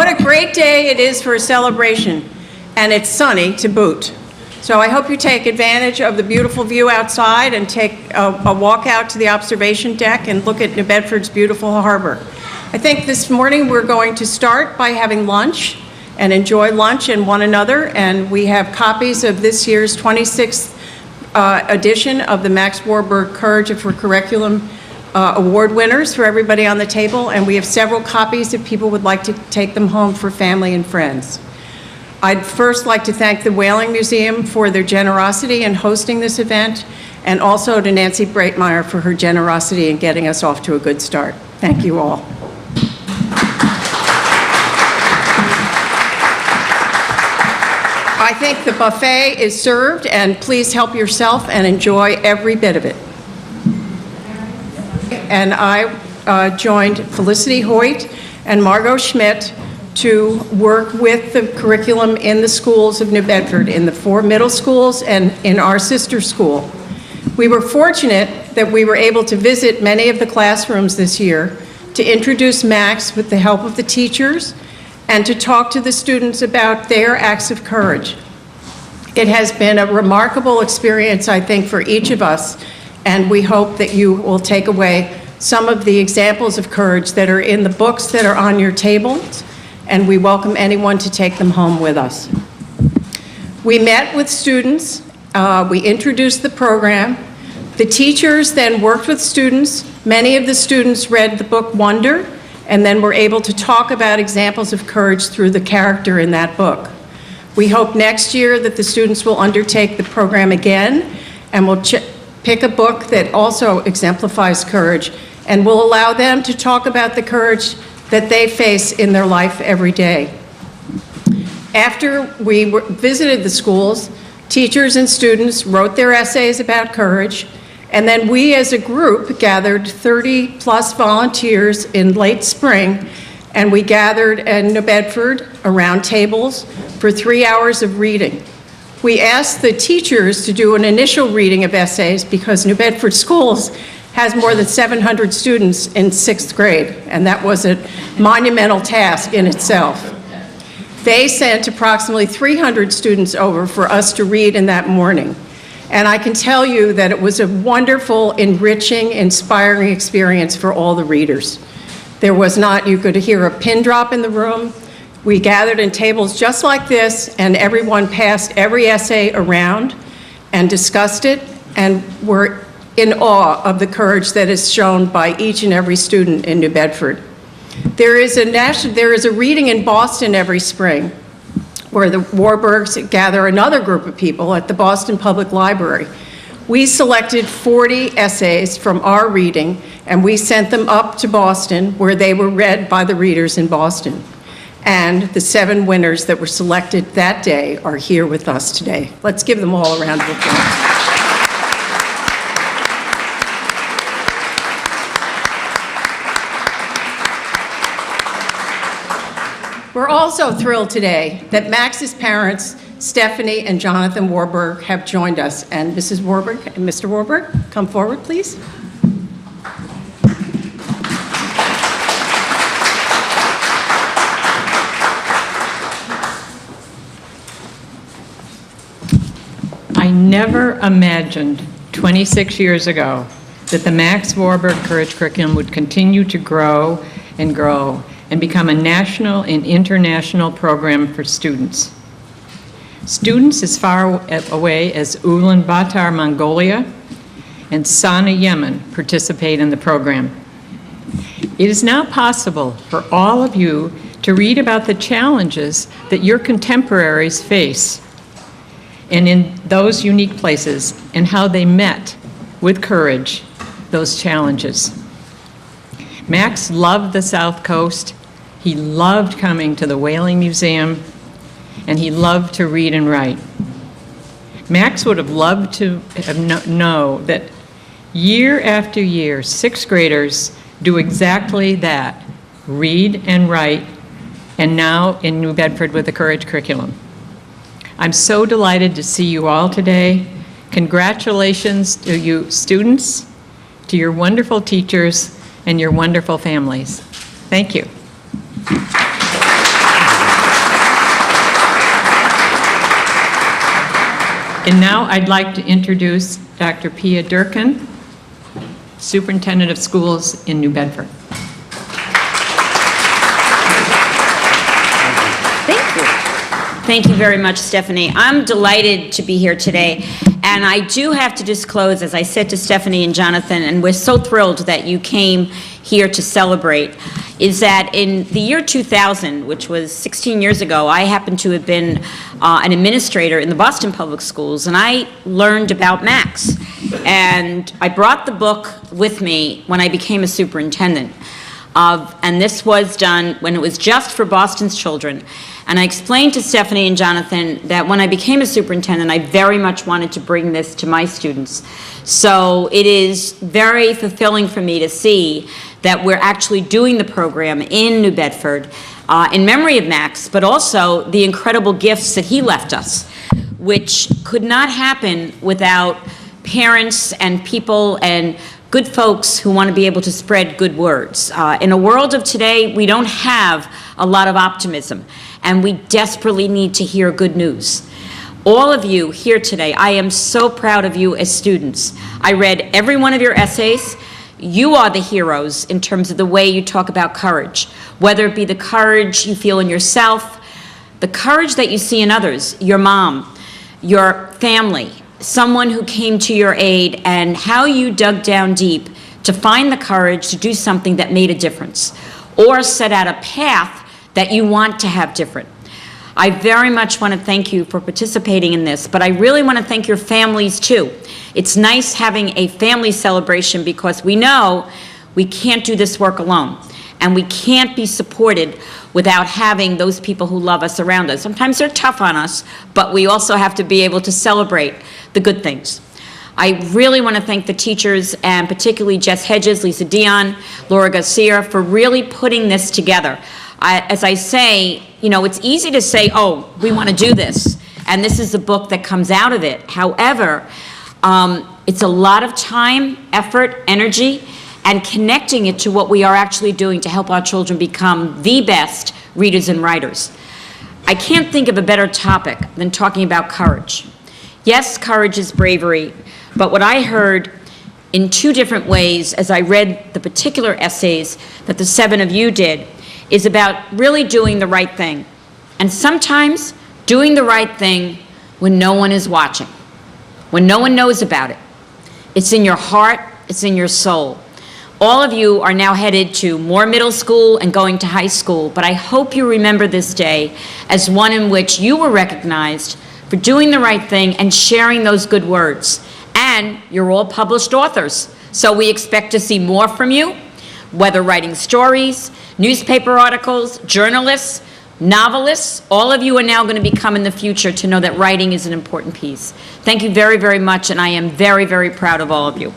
What a great day it is for a celebration, and it's sunny to boot. So I hope you take advantage of the beautiful view outside and take a walk out to the observation deck and look at New Bedford's beautiful harbor. I think this morning we're going to start by having lunch and enjoy lunch and one another, and we have copies of this year's 26th edition of the Max Warburg Courage for Curriculum award winners for everybody on the table, and we have several copies if people would like to take them home for family and friends. I'd first like to thank the Whaling Museum for their generosity in hosting this event, and also to Nancy Breitmeyer for her generosity in getting us off to a good start. Thank you all. I think the buffet is served, and please help yourself and enjoy every bit of it. And I joined Felicity Hoyt and Margot Schmidt to work with the curriculum in the schools of New Bedford, in the 4 middle schools and in our sister school. We were fortunate that we were able to visit many of the classrooms this year to introduce Max with the help of the teachers and to talk to the students about their acts of courage. It has been a remarkable experience, I think, for each of us, and we hope that you will take away some of the examples of courage that are in the books that are on your tables, and we welcome anyone to take them home with us. We met with students, we introduced the program, the teachers then worked with students. Many of the students read the book Wonder, and then were able to talk about examples of courage through the character in that book. We hope next year that the students will undertake the program again and will pick a book that also exemplifies courage and will allow them to talk about the courage that they face in their life every day. After we visited the schools, teachers and students wrote their essays about courage, and then we as a group gathered 30+ volunteers in late spring, and we gathered in New Bedford around tables for 3 hours of reading. We asked the teachers to do an initial reading of essays because New Bedford Schools has more than 700 students in 6th grade, and that was a monumental task in itself. They sent approximately 300 students over for us to read in that morning. And I can tell you that it was a wonderful, enriching, inspiring experience for all the readers. There was not, you could hear a pin drop in the room. We gathered in tables just like this, and everyone passed every essay around and discussed it, and were in awe of the courage that is shown by each and every student in New Bedford. There is a reading in Boston every spring where the Warburgs gather another group of people at the Boston Public Library. We selected 40 essays from our reading, and we sent them up to Boston where they were read by the readers in Boston. And the 7 winners that were selected that day are here with us today. Let's give them all a round of applause. We're also thrilled today that Max's parents, Stephanie and Jonathan Warburg, have joined us. And Mrs. Warburg and Mr. Warburg, come forward, please. I never imagined 26 years ago that the Max Warburg Courage Curriculum would continue to grow and become a national and international program for students. Students as far away as Ulaanbaatar, Mongolia, and Sana'a, Yemen participate in the program. It is now possible for all of you to read about the challenges that your contemporaries face and in those unique places and how they met with courage those challenges. Max loved the South Coast. He loved coming to the Whaling Museum, and he loved to read and write. Max would have loved to know that year after year, 6th graders do exactly that, read and write, and now in New Bedford with the Courage Curriculum. I'm so delighted to see you all today. Congratulations to you students, to your wonderful teachers, and your wonderful families. Thank you. And now I'd like to introduce Dr. Pia Durkin, Superintendent of Schools in New Bedford. Thank you. Thank you very much, Stephanie. I'm delighted to be here today. And I do have to disclose, as I said to Stephanie and Jonathan, and we're so thrilled that you came here to celebrate, is that in the year 2000, which was 16 years ago, I happened to have been an administrator in the Boston Public Schools, and I learned about Max. And I brought the book with me when I became a superintendent. And this was done when it was just for Boston's children. And I explained to Stephanie and Jonathan that when I became a superintendent, I very much wanted to bring this to my students. So it is very fulfilling for me to see that we're actually doing the program in New Bedford in memory of Max, but also the incredible gifts that he left us, which could not happen without parents and people and good folks who want to be able to spread good words. In a world of today, we don't have a lot of optimism, and we desperately need to hear good news. All of you here today, I am so proud of you as students. I read every one of your essays. You are the heroes in terms of the way you talk about courage, whether it be the courage you feel in yourself, the courage that you see in others, your mom, your family, someone who came to your aid, and how you dug down deep to find the courage to do something that made a difference or set out a path that you want to have different. I very much want to thank you for participating in this, but I really want to thank your families too. It's nice having a family celebration because we know we can't do this work alone, and we can't be supported without having those people who love us around us. Sometimes they're tough on us, but we also have to be able to celebrate the good things. I really want to thank the teachers, and particularly Jess Hedges, Lisa Dion, Laura Garcia, for really putting this together. As I say, you know, it's easy to say, oh, we want to do this, and this is the book that comes out of it. However, it's a lot of time, effort, energy, and connecting it to what we are actually doing to help our children become the best readers and writers. I can't think of a better topic than talking about courage. Yes, courage is bravery, but what I heard in two different ways as I read the particular essays that the 7 of you did is about really doing the right thing. And sometimes doing the right thing when no one is watching, when no one knows about it. It's in your heart, it's in your soul. All of you are now headed to more middle school and going to high school, but I hope you remember this day as one in which you were recognized for doing the right thing and sharing those good words. And you're all published authors, so we expect to see more from you, whether writing stories, newspaper articles, journalists, novelists. All of you are now going to become in the future to know that writing is an important piece. Thank you very, very much, and I am very, very proud of all of you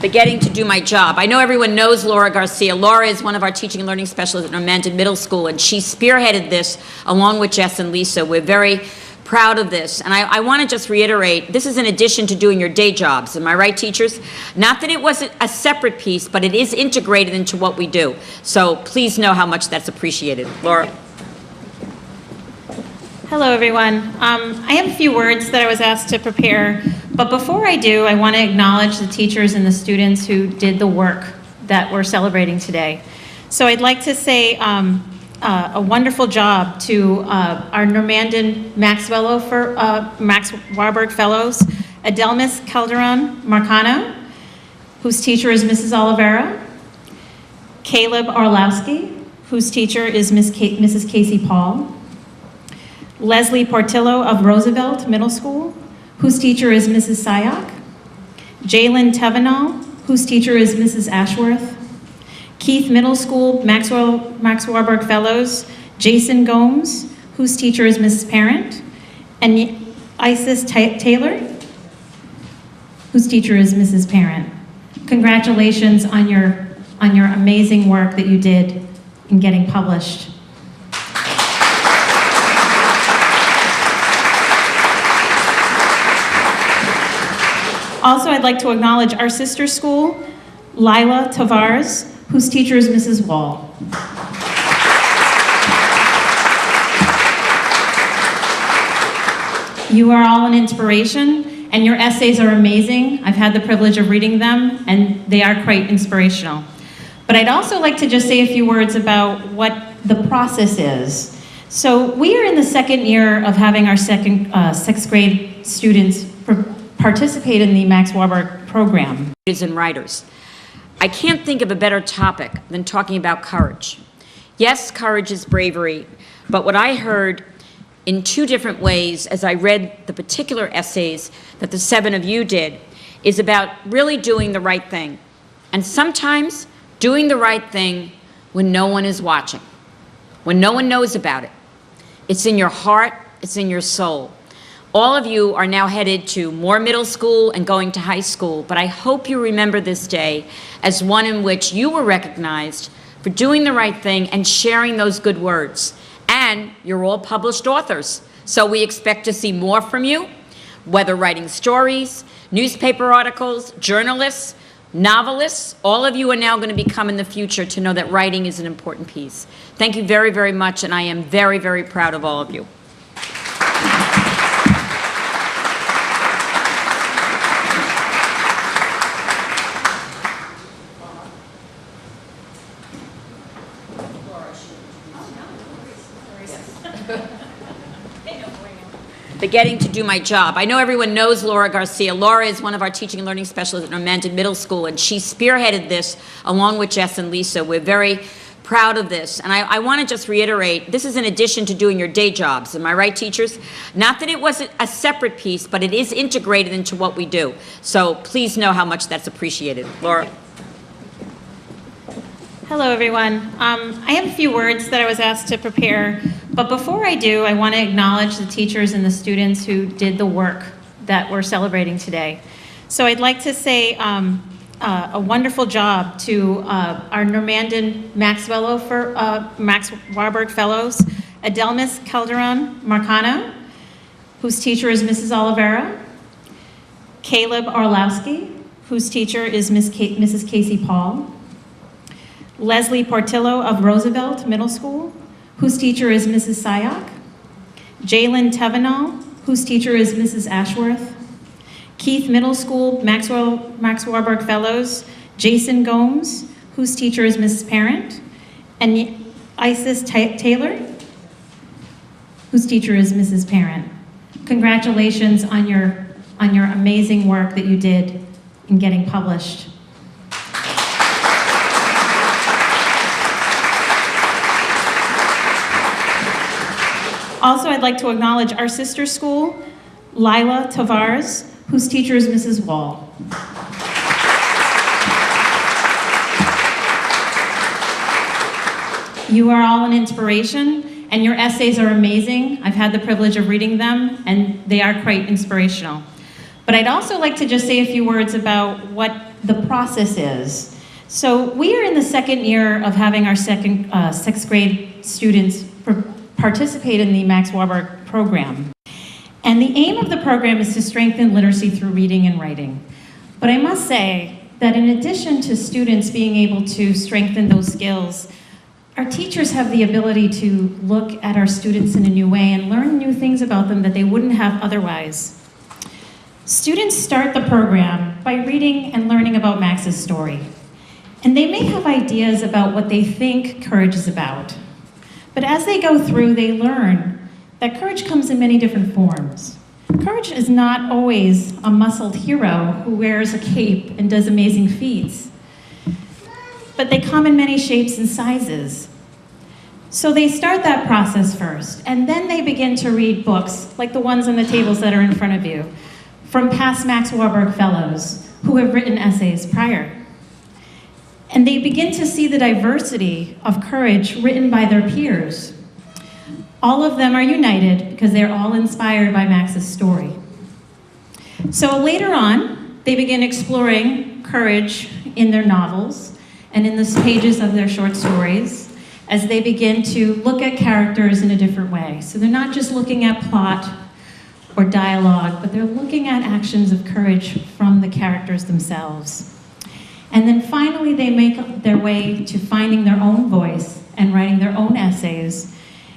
for getting to do my job. I know everyone knows Laura Garcia. Laura is one of our teaching and learning specialists at Normanton Middle School, and she spearheaded this along with Jess and Lisa. We're very proud of this. And I want to just reiterate, this is in addition to doing your day jobs. Am I right, teachers? Not that it wasn't a separate piece, but it is integrated into what we do. So please know how much that's appreciated. Laura. Hello, everyone. I have a few words that I was asked to prepare, but before I do, I want to acknowledge the teachers and the students who did the work that we're celebrating today. So I'd like to say a wonderful job to our Normanton Max Warburg Fellows, Adelmis Calderon Marcano, whose teacher is Mrs. Oliveira, Caleb Orlowski, whose teacher is Mrs. Casey Paul, Leslie Portillo of Roosevelt Middle School, whose teacher is Mrs. Sayak, Jalen Tevenall, whose teacher is Mrs. Ashworth, Keith Middle School Max Warburg Fellows, Jason Gomes, whose teacher is Mrs. Parent, and Isis Taylor, whose teacher is Mrs. Parent. Congratulations on your amazing work that you did in getting published. Also, I'd like to acknowledge our sister school, Lila Tavares, whose teacher is Mrs. Wall. You are all an inspiration, and your essays are amazing. I've had the privilege of reading them, and they are quite inspirational. But I'd also like to just say a few words about what the process is. So we are in the second year of having our sixth grade students participate in the Max Warburg program. And writers. I can't think of a better topic than talking about courage. Yes, courage is bravery, but what I heard in two different ways as I read the particular essays that the 7 of you did is about really doing the right thing. And sometimes doing the right thing when no one is watching, when no one knows about it. It's in your heart, it's in your soul. All of you are now headed to more middle school and going to high school, but I hope you remember this day as one in which you were recognized for doing the right thing and sharing those good words. And you're all published authors, so we expect to see more from you, whether writing stories, newspaper articles, journalists, novelists. All of you are now going to become in the future to know that writing is an important piece. Thank you very, very much, and I am very, very proud of all of you. Forgetting to do my job. I know everyone knows Laura Garcia. Laura is one of our teaching and learning specialists at Normanton Middle School, and she spearheaded this along with Jess and Lisa. We're very proud of this. And I want to just reiterate, this is in addition to doing your day jobs. Am I right, teachers? Not that it wasn't a separate piece, but it is integrated into what we do. So please know how much that's appreciated. Laura. Hello, everyone. I have a few words that I was asked to prepare, but before I do, I want to acknowledge the teachers and the students who did the work that we're celebrating today. So I'd like to say a wonderful job to our Normanton Max Warburg Fellows, Adelmis Calderon Marcano, whose teacher is Mrs. Oliveira, Caleb Orlowski, whose teacher is Mrs. Casey Paul, Leslie Portillo of Roosevelt Middle School, whose teacher is Mrs. Sayak, Jalen Tevenall, whose teacher is Mrs. Ashworth, Keith Middle School Max Warburg Fellows, Jason Gomes, whose teacher is Mrs. Parent, and Isis Taylor, whose teacher is Mrs. Parent. Congratulations on your amazing work that you did in getting published. Also, I'd like to acknowledge our sister school, Lila Tavares, whose teacher is Mrs. Wall. You are all an inspiration, and your essays are amazing. I've had the privilege of reading them, and they are quite inspirational. But I'd also like to just say a few words about what the process is. So we are in the second year of having our sixth grade students participate in the Max Warburg program. And the aim of the program is to strengthen literacy through reading and writing. But I must say that in addition to students being able to strengthen those skills, our teachers have the ability to look at our students in a new way and learn new things about them that they wouldn't have otherwise. Students start the program by reading and learning about Max's story. And they may have ideas about what they think courage is about. But as they go through, they learn that courage comes in many different forms. Courage is not always a muscled hero who wears a cape and does amazing feats, but they come in many shapes and sizes. So they start that process first, and then they begin to read books like the ones on the tables that are in front of you, from past Max Warburg Fellows who have written essays prior. And they begin to see the diversity of courage written by their peers. All of them are united because they're all inspired by Max's story. So later on, they begin exploring courage in their novels and in the pages of their short stories as they begin to look at characters in a different way. So they're not just looking at plot or dialogue, but they're looking at actions of courage from the characters themselves. And then finally, they make their way to finding their own voice and writing their own essays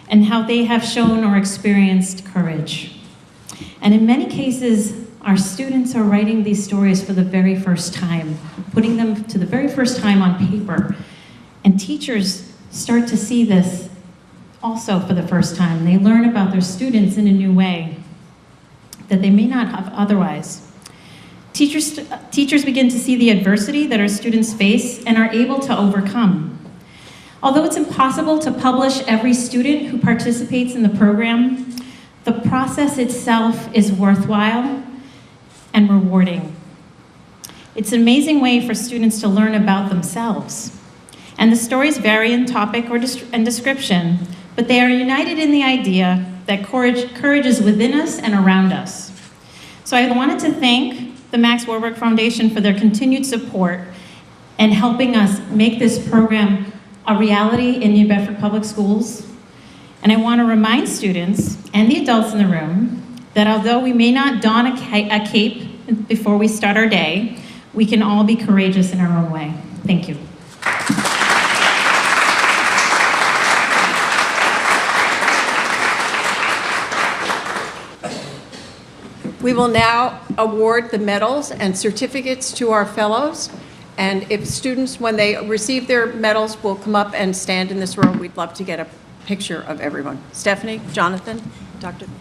and how they have shown or experienced courage. And in many cases, our students are writing these stories for the very first time, putting them to the very first time on paper. And teachers start to see this also for the first time. They learn about their students in a new way that they may not have otherwise. Teachers begin to see the adversity that our students face and are able to overcome. Although it's impossible to publish every student who participates in the program, the process itself is worthwhile and rewarding. It's an amazing way for students to learn about themselves. And the stories vary in topic and description, but they are united in the idea that courage is within us and around us. So I wanted to thank the Max Warburg Foundation for their continued support and helping us make this program a reality in New Bedford Public Schools. And I want to remind students and the adults in the room that although we may not don a cape before we start our day, we can all be courageous in our own way. Thank you. We will now award the medals and certificates to our fellows. And if students, when they receive their medals, will come up and stand in this row, we'd love to get a picture of everyone. Stephanie, Jonathan, Dr. Do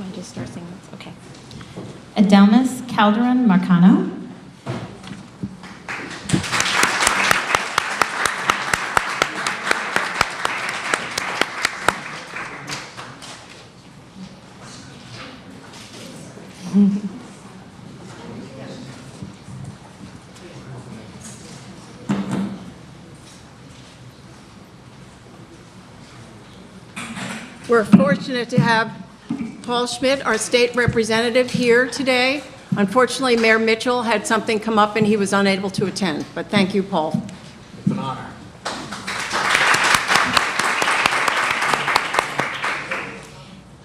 I just start singing? Okay. Adelmas Calderon Marcano. We're fortunate to have Paul Schmidt, our state representative, here today. Unfortunately, Mayor Mitchell had something come up and he was unable to attend, but thank you, Paul. It's an honor.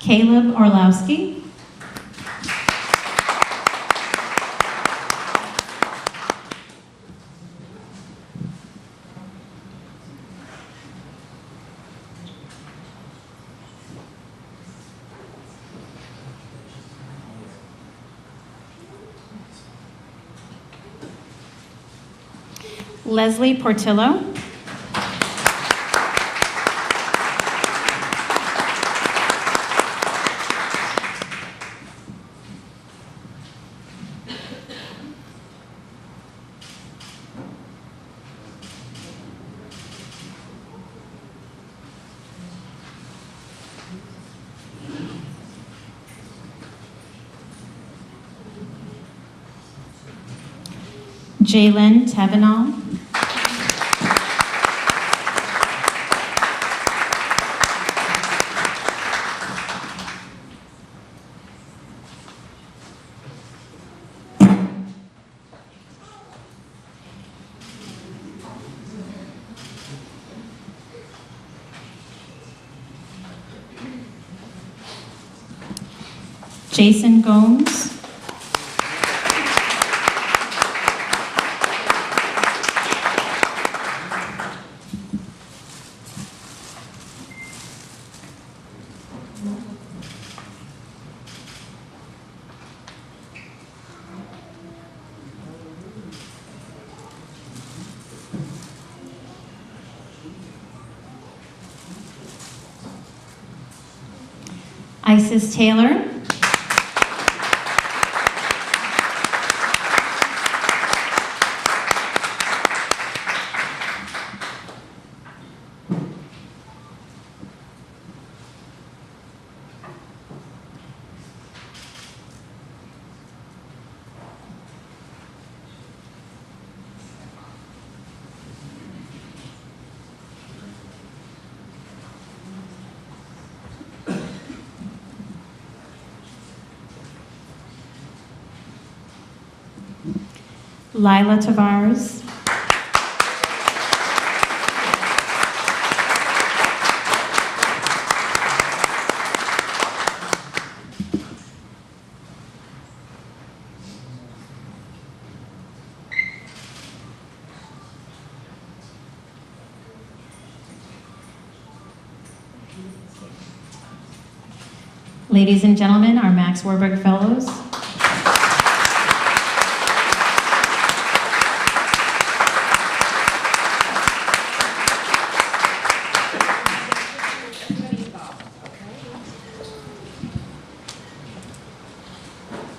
Caleb Orlowski. Leslie Portillo. Jalen Tavenal. Jason Gomes. Isis Taylor. Lila Tavares. Ladies and gentlemen, our Max Warburg Fellows.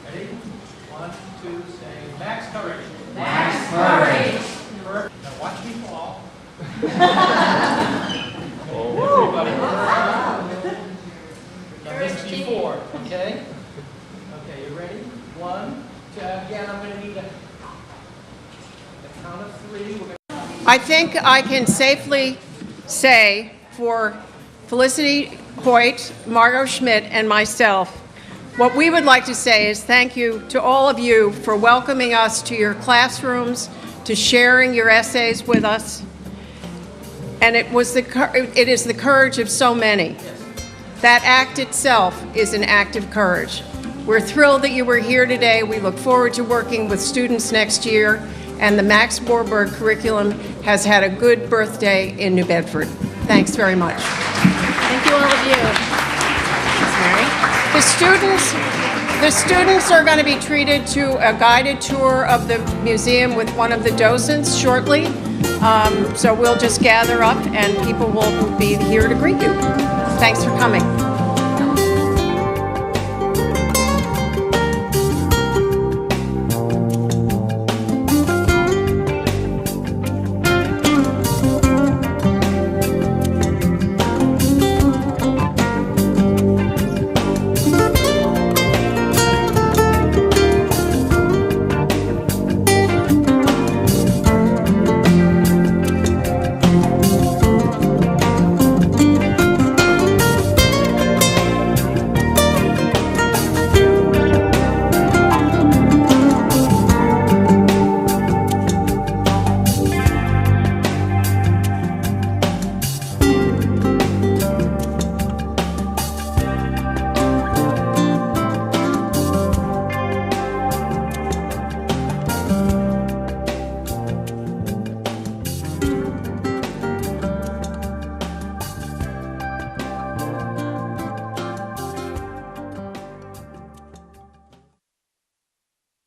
Ready? 1, 2, say, Max Courage. Max Courage. Perfect. Now watch me fall. Everybody. Done this before, okay? Okay, you ready? 1, 2, again, I'm going to need a count of 3. We're gonna I think I can safely say for Felicity Hoyt, Margot Schmidt, and myself, what we would like to say is thank you to all of you for welcoming us to your classrooms, to sharing your essays with us. And it is the courage of so many. That act itself is an act of courage. We're thrilled that you were here today. We look forward to working with students next year, and the Max Warburg curriculum has had a good birthday in New Bedford. Thanks very much. Thank you, all of you. Thanks, Mary. The students are going to be treated to a guided tour of the museum with one of the docents shortly. So we'll just gather up and people will be here to greet you. Thanks for coming.